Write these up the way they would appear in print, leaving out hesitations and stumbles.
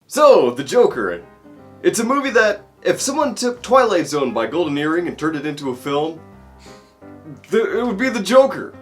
So, The Joker. It's a movie that, if someone took Twilight Zone by Golden Earring and turned it into a film, it would be The Joker.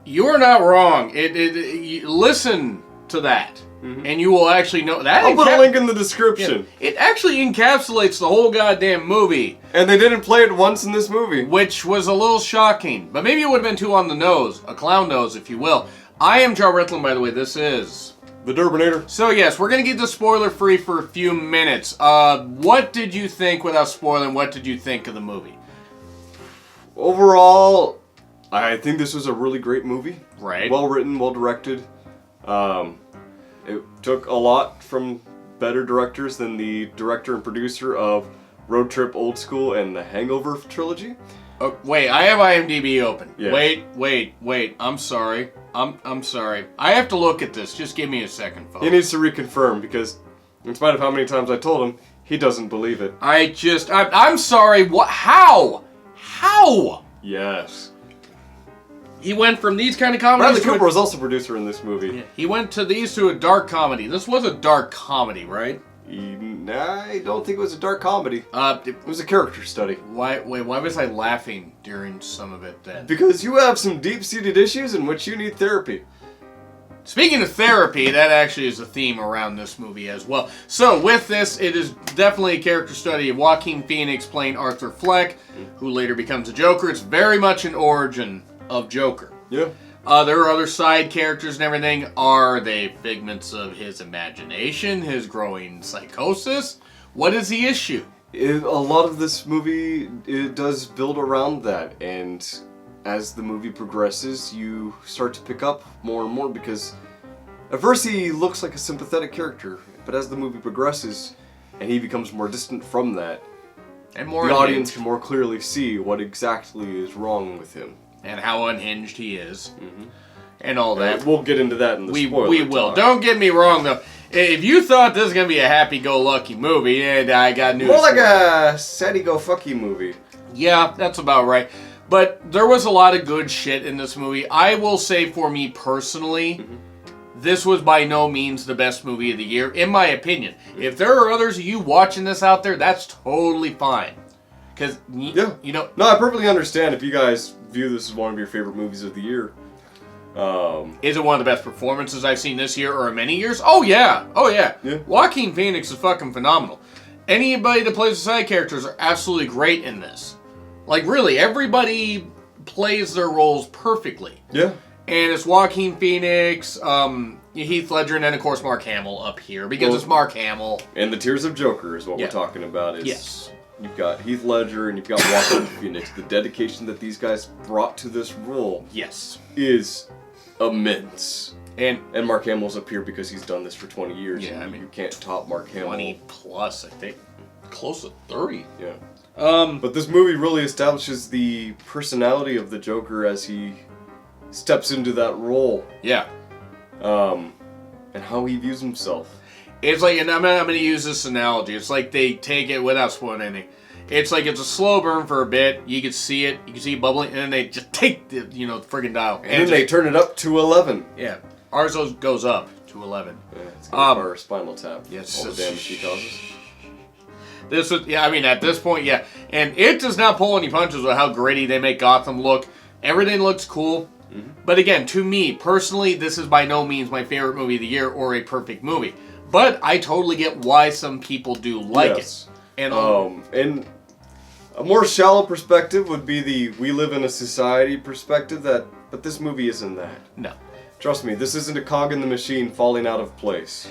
You're not wrong. Listen to that, and you will actually know that. I'll put a link in the description. Yeah, it actually encapsulates the whole goddamn movie. And they didn't play it once in this movie. Which was a little shocking. But maybe it would have been too on the nose. A clown nose, if you will. I am Joe Ritlin, by the way. This is... The Durbinator. So yes, we're going to keep this spoiler-free for a few minutes. What did you think, without spoiling, what did you think of the movie? Overall, I think this was a really great movie. Right. Well written, well directed. It took a lot from better directors than the director and producer of Road Trip Old School and the Hangover trilogy. Oh, wait, I have IMDb open. Yes. Wait. I'm sorry. I'm sorry. I have to look at this. Just give me a second, folks. He needs to reconfirm because, in spite of how many times I told him, he doesn't believe it. I'm sorry. What? How? Yes. He went from these kind of comedies. Bradley Cooper was also producer in this movie. Yeah, he went to these to a dark comedy. This was a dark comedy, right? I don't think it was a dark comedy. It was a character study. Why was I laughing during some of it then? Because you have some deep-seated issues in which you need therapy. Speaking of therapy, that actually is a theme around this movie as well. So with this, it is definitely a character study of Joaquin Phoenix playing Arthur Fleck, who later becomes a Joker. It's very much an origin of Joker. Yeah. There are other side characters and everything. Are they figments of his imagination, his growing psychosis? What is the issue? A lot of this movie, it does build around that, and as the movie progresses, you start to pick up more and more, because at first he looks like a sympathetic character, but as the movie progresses and he becomes more distant from that, and more the audience can more clearly see what exactly is wrong with him. And how unhinged he is. And all that. We'll get into that in the spoiler We will. talk. Don't get me wrong, though. If you thought this was going to be a happy-go-lucky movie, and I got news more like for you. a saddy-go-fucky movie. Yeah, that's about right. But there was a lot of good shit in this movie. I will say, for me personally, this was by no means the best movie of the year, in my opinion. If there are others of you watching this out there, that's totally fine. Because, you know... No, I perfectly understand if you guys view this as one of your favorite movies of the year. Is it one of the best performances I've seen this year or in many years? Oh, yeah. Joaquin Phoenix is fucking phenomenal. Anybody that plays the side characters are absolutely great in this. Like, really, everybody plays their roles perfectly. Yeah. And it's Joaquin Phoenix, Heath Ledger, and then, of course, Mark Hamill up here. Because it's Mark Hamill. And the Tears of Joker is what we're talking about. Yes. You've got Heath Ledger and you've got Joaquin Phoenix. The dedication that these guys brought to this role is immense. And Mark Hamill's up here because he's done this for 20 years. Yeah, and you can't top Mark Hamill. 20 plus, I think. Close to 30. Yeah. But this movie really establishes the personality of the Joker as he steps into that role. Yeah. And how he views himself. It's like, and I'm going to use this analogy. It's like they take it without spoiling anything. It's like it's a slow burn for a bit. You can see it. You can see it bubbling. And then they just take the, the friggin' dial. And then they turn it up to 11. Yeah. Ours goes up to 11. Yeah, it's got our Spinal Tap. Yes. All the damage he causes. This was, at this point, yeah. And it does not pull any punches with how gritty they make Gotham look. Everything looks cool. But again, to me, personally, this is by no means my favorite movie of the year or a perfect movie. But I totally get why some people do like it. And a more shallow perspective would be the we live in a society perspective, but this movie isn't that. No. Trust me, this isn't a cog in the machine falling out of place.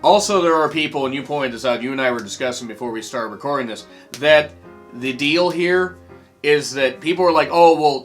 Also, there are people, and you pointed this out, you and I were discussing before we started recording this, that the deal here is that people are like, oh, well,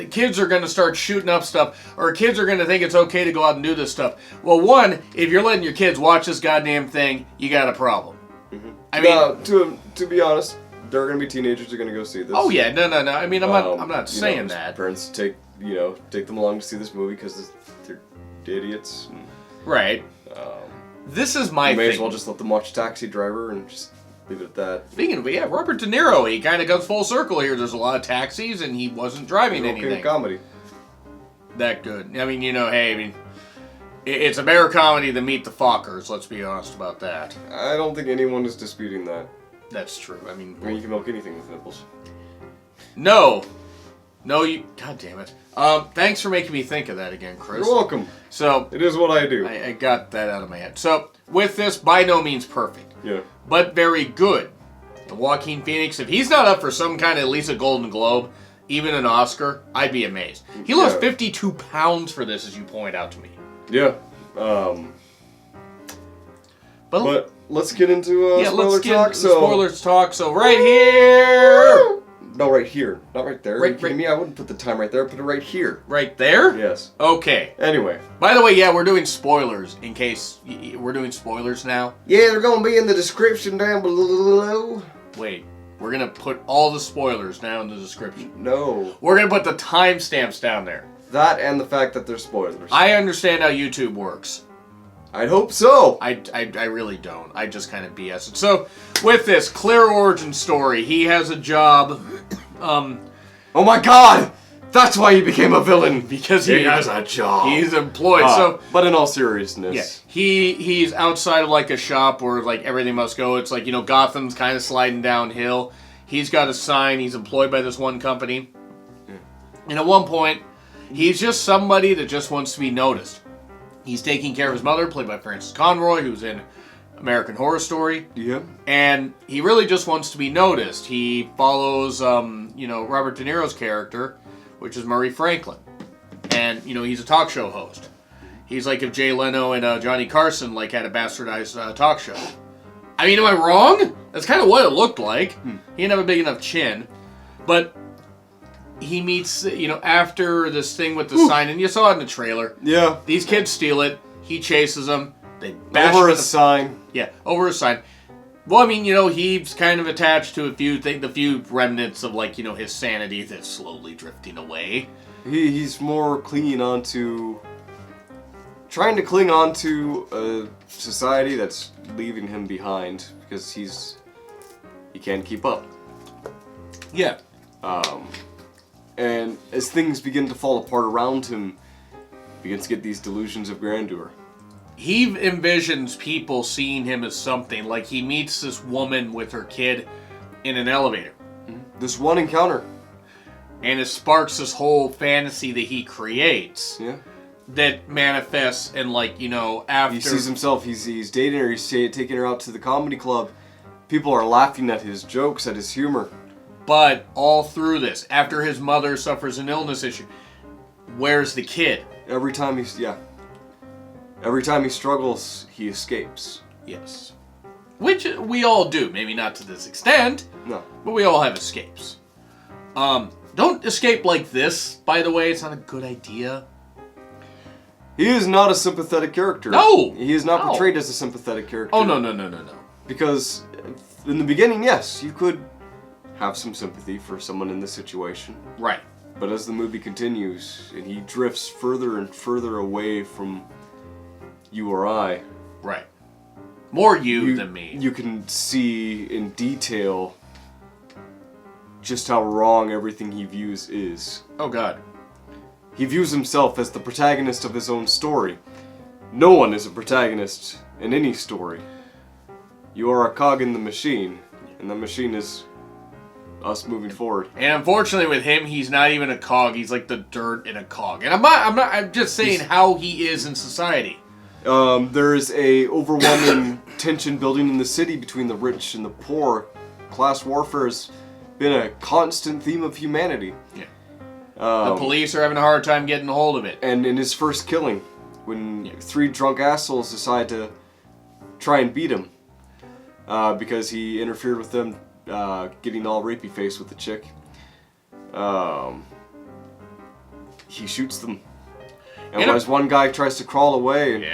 kids are going to start shooting up stuff, or kids are going to think it's okay to go out and do this stuff. Well, one, if you're letting your kids watch this goddamn thing, you got a problem. I mean, to be honest, there are going to be teenagers who are going to go see this. Oh yeah, no. I mean, I'm not saying that. Parents take them along to see this movie because they're idiots. Right. This is my thing. You may as well just let them watch Taxi Driver and just leave it at that. Speaking of, Robert De Niro, he kind of goes full circle here. There's a lot of taxis, and he wasn't driving anything. Comedy. That good. I mean, It's a better comedy than Meet the Fockers, let's be honest about that. I don't think anyone is disputing that. That's true. I mean, you can milk anything with nipples. No. No, you... God damn it. Thanks for making me think of that again, Chris. You're welcome. So... It is what I do. I got that out of my head. So, with this, by no means perfect. Yeah. But very good. And Joaquin Phoenix, if he's not up for some kind of at least a Golden Globe, even an Oscar, I'd be amazed. He lost 52 pounds for this, as you point out to me. Yeah. But let's get into spoilers talk. So right here... No, right here. Not right there. Are you kidding me? I wouldn't put the time right there. Put it right here. Right there? Yes. Okay. Anyway. By the way, yeah, we're doing spoilers in case... We're doing spoilers now? Yeah, they're going to be in the description down below. Wait. We're going to put all the spoilers now in the description. No. We're going to put the timestamps down there. That and the fact that they're spoilers. I understand how YouTube works. I'd hope so. I really don't. I just kind of BS it. So, with this clear origin story, he has a job. Oh my God! That's why he became a villain. Because he has a job. He's employed. But in all seriousness, yeah, he's outside of like a shop where like everything must go. It's like, you know, Gotham's kind of sliding downhill. He's got a sign. He's employed by this one company, and at one point, he's just somebody that just wants to be noticed. He's taking care of his mother, played by Frances Conroy, who's in American Horror Story. Yeah. And he really just wants to be noticed. He follows, Robert De Niro's character, which is Murray Franklin. And, you know, he's a talk show host. He's like if Jay Leno and Johnny Carson, like, had a bastardized talk show. I mean, am I wrong? That's kind of what it looked like. He didn't have a big enough chin. But... he meets, after this thing with the sign, and you saw it in the trailer. Yeah. These kids steal it. He chases them. They bash over his sign. Yeah, over his sign. Well, I mean, he's kind of attached to the few remnants of, like, his sanity that's slowly drifting away. He's more trying to cling on to a society that's leaving him behind because he can't keep up. Yeah. And as things begin to fall apart around him, he begins to get these delusions of grandeur. He envisions people seeing him as something. Like, he meets this woman with her kid in an elevator. This one encounter. And it sparks this whole fantasy that he creates. Yeah. That manifests in, after... He sees himself, he's dating her, he's taking her out to the comedy club. People are laughing at his jokes, at his humor. But all through this, after his mother suffers an illness issue, where's the kid? Every time he struggles, he escapes. Yes. Which we all do. Maybe not to this extent. No. But we all have escapes. Don't escape like this, by the way. It's not a good idea. He is not a sympathetic character. No! He is not portrayed as a sympathetic character. Oh, no. Because in the beginning, yes, you could have some sympathy for someone in this situation. Right. But as the movie continues, and he drifts further and further away from you or I. Right. More you than me. You can see in detail just how wrong everything he views is. Oh, God. He views himself as the protagonist of his own story. No one is a protagonist in any story. You are a cog in the machine, and the machine is us moving forward. And unfortunately with him, he's not even a cog. He's like the dirt in a cog. And I'm just saying how he is in society. There is a overwhelming tension building in the city between the rich and the poor. Class warfare has been a constant theme of humanity. Yeah. The police are having a hard time getting a hold of it. And in his first killing, when 3 drunk assholes decide to try and beat him because he interfered with them getting all rapey faced with the chick, he shoots them. And as one guy tries to crawl away,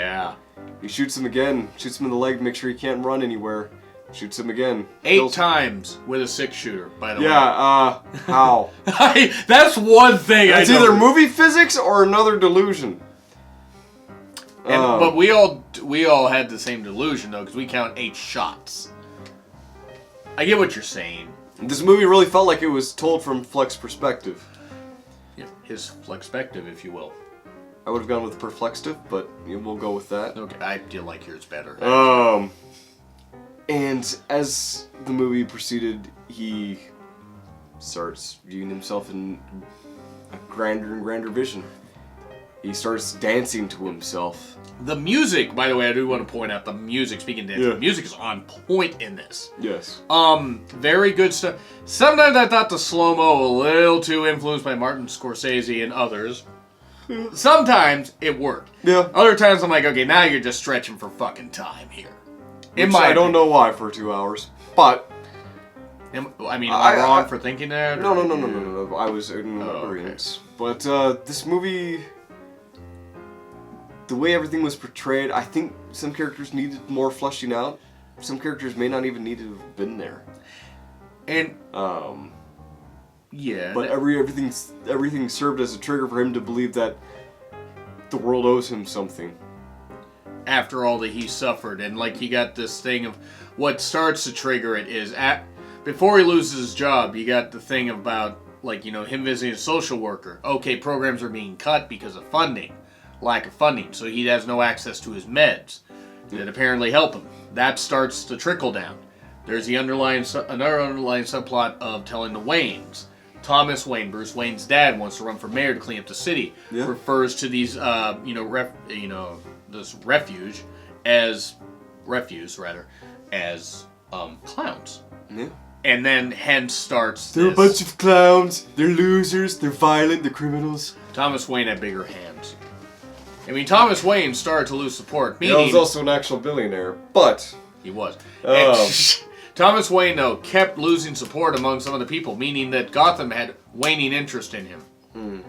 he shoots him again, shoots him in the leg to make sure he can't run anywhere. Shoots him again. 8 times with a 6-shooter, by the way. Yeah, how? That's one thing It's either movie physics or another delusion. But we all had the same delusion, though, because we count 8 shots. I get what you're saying. This movie really felt like it was told from Fleck's perspective. Yeah, his flexpective, if you will. I would have gone with Perplextive, but we'll go with that. Okay, I feel like yours better. And as the movie proceeded, he starts viewing himself in a grander and grander vision. He starts dancing to himself. The music, by the way, I do want to point out the music. Speaking of dancing, the music is on point in this. Yes. Very good stuff. Sometimes I thought the slow-mo a little too influenced by Martin Scorsese and others. Sometimes it worked. Yeah. Other times I'm like, okay, now you're just stretching for fucking time here. I don't know why for 2 hours, but... Am I wrong for thinking that? No. I was in agreement. Okay. But this movie... The way everything was portrayed, I think some characters needed more fleshing out. Some characters may not even need to have been there. And yeah. But everything served as a trigger for him to believe that the world owes him something. After all that he suffered, and like he got this thing of what starts to trigger it is before he loses his job, you got the thing about him visiting a social worker. Okay, programs are being cut because of lack of funding, so he has no access to his meds that apparently help him. That starts to trickle down. There's the another underlying subplot of telling the Waynes. Thomas Wayne, Bruce Wayne's dad, wants to run for mayor to clean up the city. Yeah. Refers to these, this refuse as clowns. Yeah. And then hence starts. They're a bunch of clowns. They're losers. They're violent. They're criminals. Thomas Wayne had bigger hands. I mean, Thomas Wayne started to lose support. Meaning, he was also an actual billionaire, but... He was. Thomas Wayne, though, kept losing support among some of the people, meaning that Gotham had waning interest in him.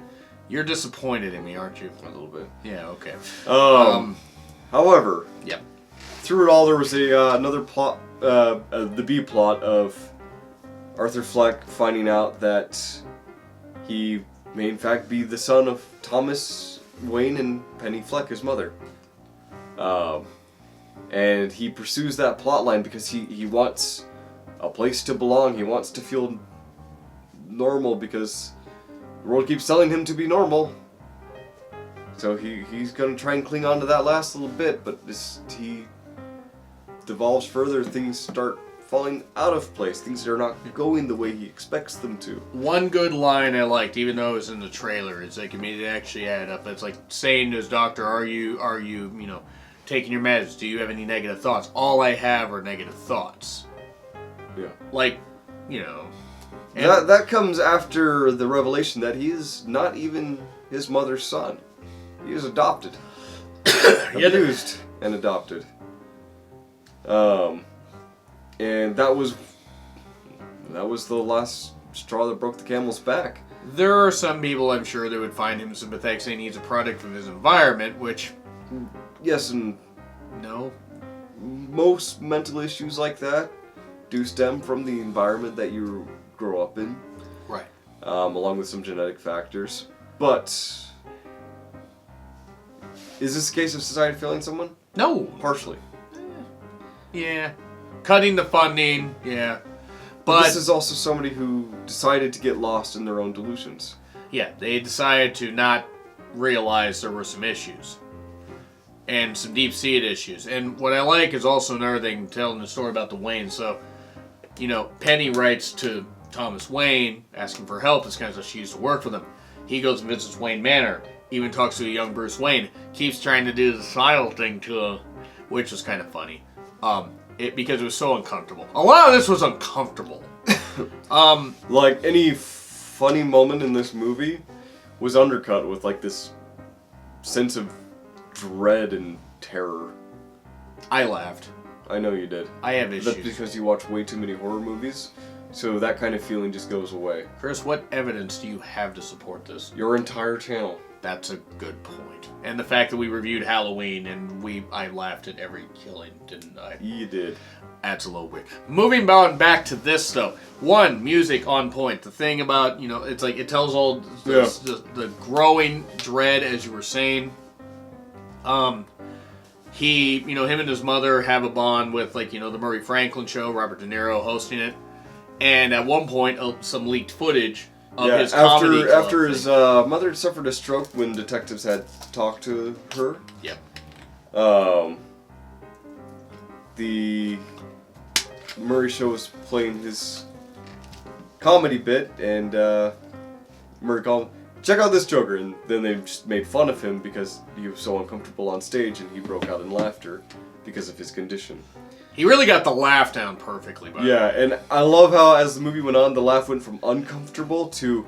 You're disappointed in me, aren't you? A little bit. Yeah, okay. However, yep. Through it all, there was another plot, the B plot of Arthur Fleck finding out that he may in fact be the son of Thomas Wayne and Penny Fleck, his mother. And he pursues that plot line because he wants a place to belong. He wants to feel normal because the world keeps telling him to be normal. So he's going to try and cling on to that last little bit, but he devolves further. Things start falling out of place. Things are not going the way he expects them to. One good line I liked, even though it was in the trailer, is like, I mean, it actually added up. It's like saying to his doctor, are you taking your meds? Do you have any negative thoughts? All I have are negative thoughts. Yeah. That comes after the revelation that he is not even his mother's son. He is adopted. Abused and adopted. And that was the last straw that broke the camel's back. There are some people, I'm sure, that would find him sympathetic, saying he's a product of his environment, which... Yes and... No. Most mental issues like that do stem from the environment that you grow up in. Right. Along with some genetic factors. But... Is this a case of society failing someone? No. Partially. Yeah. Cutting the funding, yeah. But this is also somebody who decided to get lost in their own delusions. Yeah, they decided to not realize there were some issues. And some deep-seated issues. And what I like is also another thing, telling the story about the Wayne. So, Penny writes to Thomas Wayne, asking for help. This kind of stuff. She used to work with him. He goes and visits Wayne Manor. Even talks to a young Bruce Wayne. Keeps trying to do the smile thing to him, which was kind of funny. Because it was so uncomfortable. A lot of this was uncomfortable. Like any funny moment in this movie was undercut with like this sense of dread and terror. I laughed. I know you did. I have issues. That's because you watch way too many horror movies, so that kind of feeling just goes away. Chris, what evidence do you have to support this? Your entire channel. That's a good point. And the fact that we reviewed Halloween and I laughed at every killing, didn't I? You did. That's a little weird. Moving on back to this though. One, music on point. The thing about, it's like it tells all the growing dread, as you were saying. He, him and his mother have a bond with the Murray Franklin show, Robert De Niro hosting it. And at one point, some leaked footage of his comedy club after thing. his mother had suffered a stroke when detectives had talked to her. Yep. The Murray show was playing his comedy bit, and Murray called him, check out this Joker, and then they just made fun of him because he was so uncomfortable on stage, and he broke out in laughter because of his condition. He really got the laugh down perfectly. Yeah, and I love how as the movie went on, the laugh went from uncomfortable to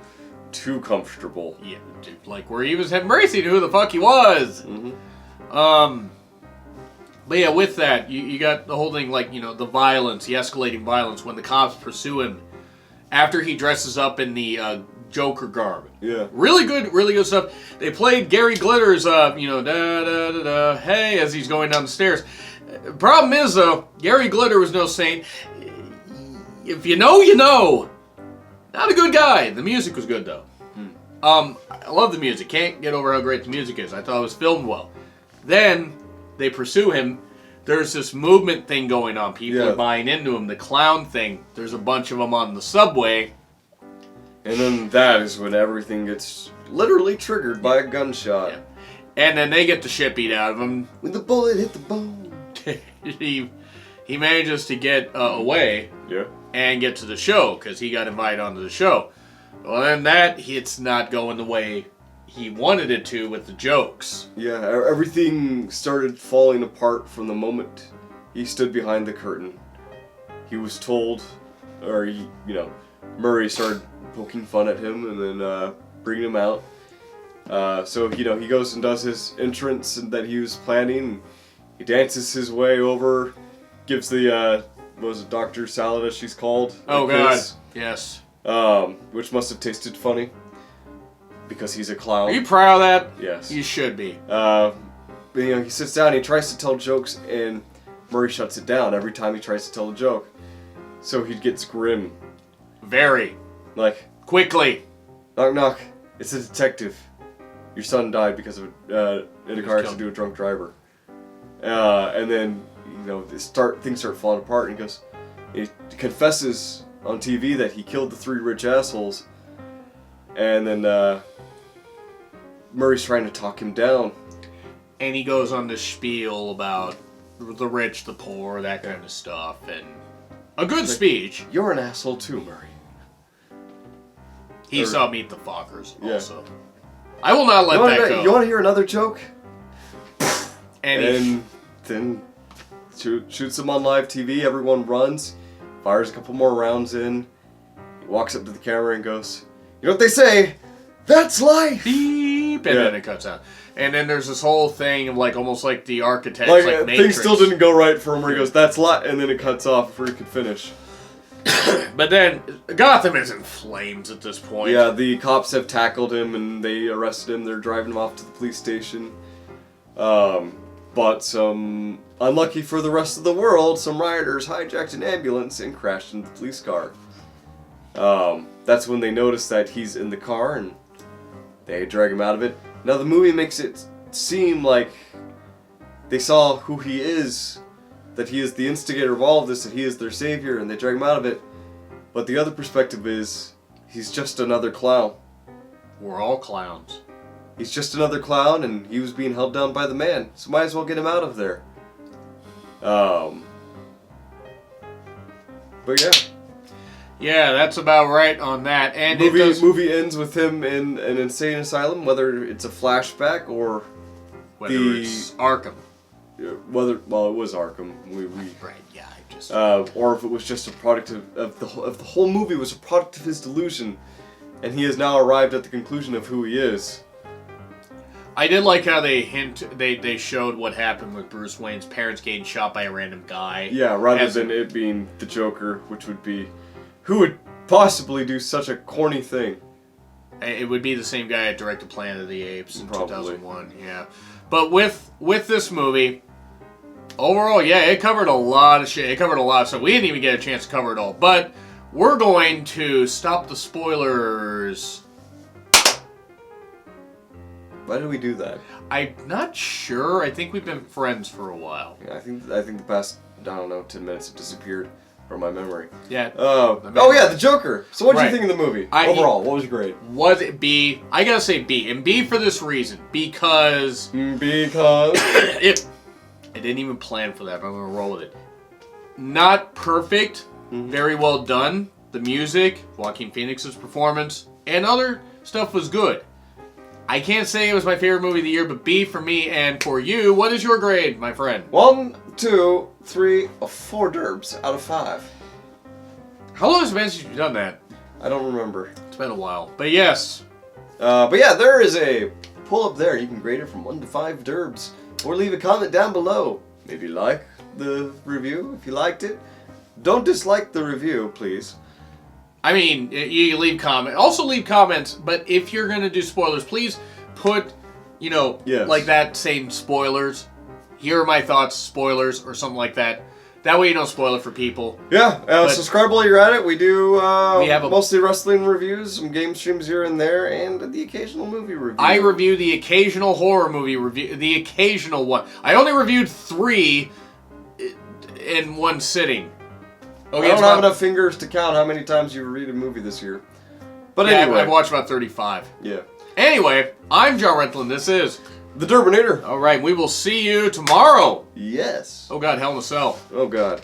too comfortable. Yeah, dude, like where he was embracing who the fuck he was. Mm-hmm. But yeah, with that, you got the whole thing, like, the violence, the escalating violence when the cops pursue him after he dresses up in the Joker garb. Yeah. Really good stuff. They played Gary Glitter's, da da da da, hey, as he's going down the stairs. Problem is, though, Gary Glitter was no saint. If you know, you know. Not a good guy. The music was good, though. I love the music. Can't get over how great the music is. I thought it was filmed well. Then they pursue him. There's this movement thing going on. People are buying into him. The clown thing. There's a bunch of them on the subway. And then that is when everything gets literally triggered by a gunshot. Yeah. And then they get the shit beat out of him. When the bullet hit the bone. he manages to get away. Yeah. And get to the show because he got invited onto the show. Well, then it's not going the way he wanted it to with the jokes. Yeah, everything started falling apart from the moment he stood behind the curtain. He was told, or Murray started poking fun at him and then bringing him out. So he goes and does his entrance that he was planning. He dances his way over, gives the what was it, Dr. Salad as she's called? Oh God, yes. Which must have tasted funny. Because he's a clown. Are you proud of that? Yes. You should be. But, he sits down, he tries to tell jokes, and Murray shuts it down every time he tries to tell a joke. So he gets grim. Very. Like, quickly. Knock, knock. It's a detective. Your son died because of in a car accident to a drunk driver. And then, things start falling apart, and he confesses on TV that he killed the 3 rich assholes. And then, Murray's trying to talk him down. And he goes on this spiel about the rich, the poor, that kind of stuff, and a good speech. You're an asshole too, Murray. He saw Meet the Fockers also. I will not let that go. You want to hear another joke? And then shoots him on live TV, everyone runs, fires a couple more rounds in, he walks up to the camera and goes, you know what they say? That's life! Beep! And then it cuts out. And then there's this whole thing of almost like the architects, like Matrix. Things still didn't go right for him where he goes, that's life, and then it cuts off before he could finish. But then, Gotham is in flames at this point. Yeah, the cops have tackled him and they arrested him. They're driving him off to the police station. But unlucky for the rest of the world, some rioters hijacked an ambulance and crashed into the police car. That's when they notice that he's in the car and they drag him out of it. Now the movie makes it seem like they saw who he is, that he is the instigator of all of this, that he is their savior, and they drag him out of it. But the other perspective is, he's just another clown. We're all clowns. He's just another clown, and he was being held down by the man, so might as well get him out of there. But yeah. Yeah, that's about right on that. And movie ends with him in an insane asylum, whether it's a flashback or whether it's Arkham. It was Arkham. Right, yeah, I just... or if it was just a product of the whole movie was a product of his delusion, and he has now arrived at the conclusion of who he is. I did like how they showed what happened with Bruce Wayne's parents getting shot by a random guy. Yeah, rather than it being the Joker, which would be... Who would possibly do such a corny thing? It would be the same guy that directed Planet of the Apes in Probably. 2001, yeah. But with this movie, overall, yeah, it covered a lot of shit. It covered a lot of stuff. We didn't even get a chance to cover it all. But we're going to stop the spoilers. Why did we do that? I'm not sure. I think we've been friends for a while. Yeah, I think the past, 10 minutes have disappeared. from my memory. Yeah. Oh yeah, the Joker. So what did Right. you think of the movie overall? What was your grade? Was it B? I gotta say B, and B for this reason because it. I didn't even plan for that, but I'm gonna roll with it. Not perfect, very well done. The music, Joaquin Phoenix's performance, and other stuff was good. I can't say it was my favorite movie of the year, but B for me and for you. What is your grade, my friend? 1, 2, 3, 4 derbs out of 5. How long has it been since you've done that? I don't remember. It's been a while, but yes. But yeah, there is a pull up there. You can grade it from 1 to 5 derbs, or leave a comment down below. Maybe like the review if you liked it. Don't dislike the review, please. I mean, you leave comments. Also leave comments, but if you're going to do spoilers, please put, like that saying spoilers. Here are my thoughts, spoilers, or something like that. That way you don't spoil it for people. Yeah, subscribe while you're at it. We do we have mostly wrestling reviews, some game streams here and there, and the occasional movie review. I review the occasional horror movie review, the occasional one. I only reviewed 3 in one sitting. Okay, I don't have enough fingers to count how many times you've reviewed a movie this year. But anyway. I've watched about 35. Yeah. Anyway, I'm John Rentlin. This is The Derbinator. All right, we will see you tomorrow. Yes. Oh, God, Hell in a Cell. Oh, God.